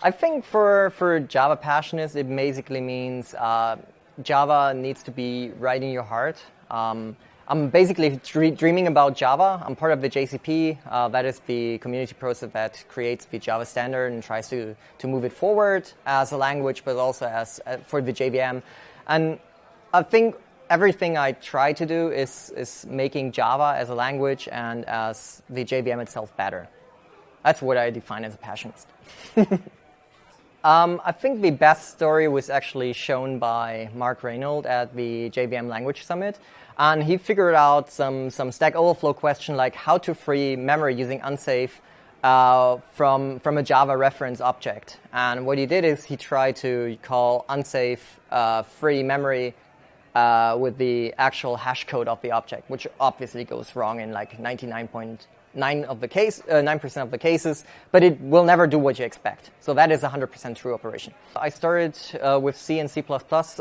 I think for Java passionists, it basically means Java needs to be right in your heart. I'm basically dreaming about Java. I'm part of the JCP. That is the community process that creates the Java standard and tries to move it forward as a language, but also as for the JVM. And I think everything I try to do is making Java as a language and as the JVM itself better. That's what I define as a passionist. I think the best story was actually shown by Mark Reynolds at the JVM Language Summit. And he figured out some Stack Overflow question like how to free memory using unsafe from a Java reference object. And what he did is he tried to call unsafe free memory with the actual hash code of the object, which obviously goes wrong in like 99.9% of the cases, but it will never do what you expect. So that is a 100% true operation. I started with C and C++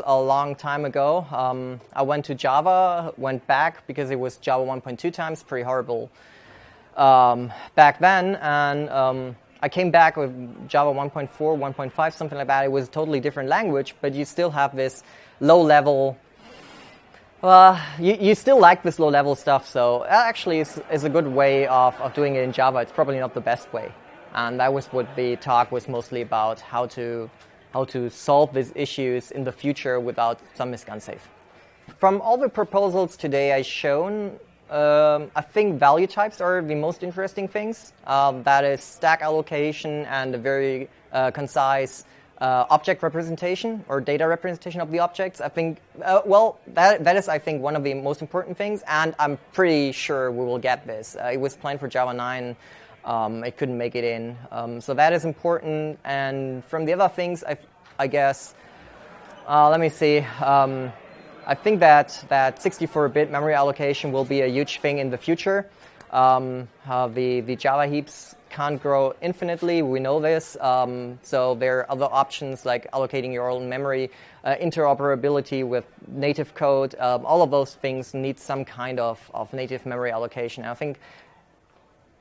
a long time ago. I went to Java, went back because it was Java 1.2 times, pretty horrible back then, and I came back with Java 1.4, 1.5, something like that. It was a totally different language, but you still have this low-level you still like this low-level stuff, so that actually is a good way of doing it in Java. It's probably not the best way. And that was what the talk was mostly about, how to solve these issues in the future without some misconsafe. From all the proposals today I've shown, I think value types are the most interesting things. That is stack allocation and a very concise object representation or data representation of the objects. I think, that is, I think, one of the most important things, and I'm pretty sure we will get this. It was planned for Java 9. It couldn't make it in. So that is important. And from the other things, I guess, let me see. I think that 64-bit memory allocation will be a huge thing in the future. The Java heaps can't grow infinitely, we know this, so there are other options like allocating your own memory, interoperability with native code, all of those things need some kind of native memory allocation. I think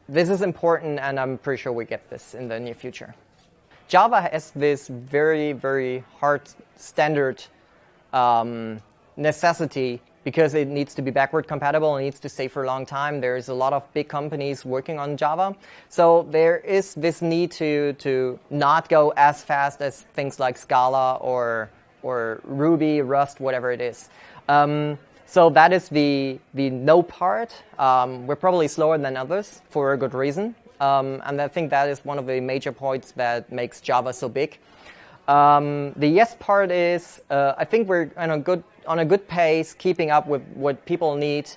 this is important, and I'm pretty sure we get this in the near future. Java has this very, very hard standard necessity because it needs to be backward compatible and needs to stay for a long time. There's a lot of big companies working on Java. So there is this need to not go as fast as things like Scala or Ruby, Rust, whatever it is. So that is the no part. We're probably slower than others for a good reason. And I think that is one of the major points that makes Java so big. The yes part is, I think we're on a good pace, keeping up with what people need.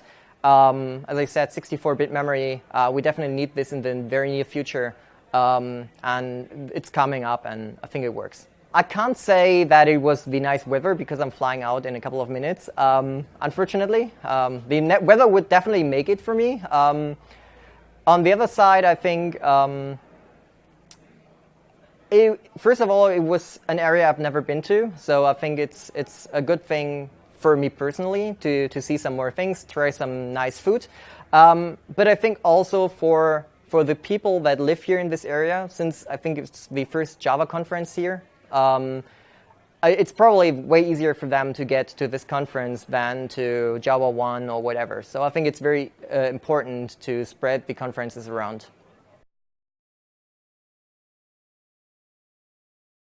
As I said, 64-bit memory, we definitely need this in the very near future. And it's coming up, and I think it works. I can't say that it was the nice weather because I'm flying out in a couple of minutes, unfortunately. The weather would definitely make it for me. On the other side, I think, first of all, it was an area I've never been to, so I think it's a good thing for me personally to see some more things, try some nice food. But I think also for the people that live here in this area, since I think it's the first Java conference here, it's probably way easier for them to get to this conference than to Java 1 or whatever. So I think it's very important to spread the conferences around.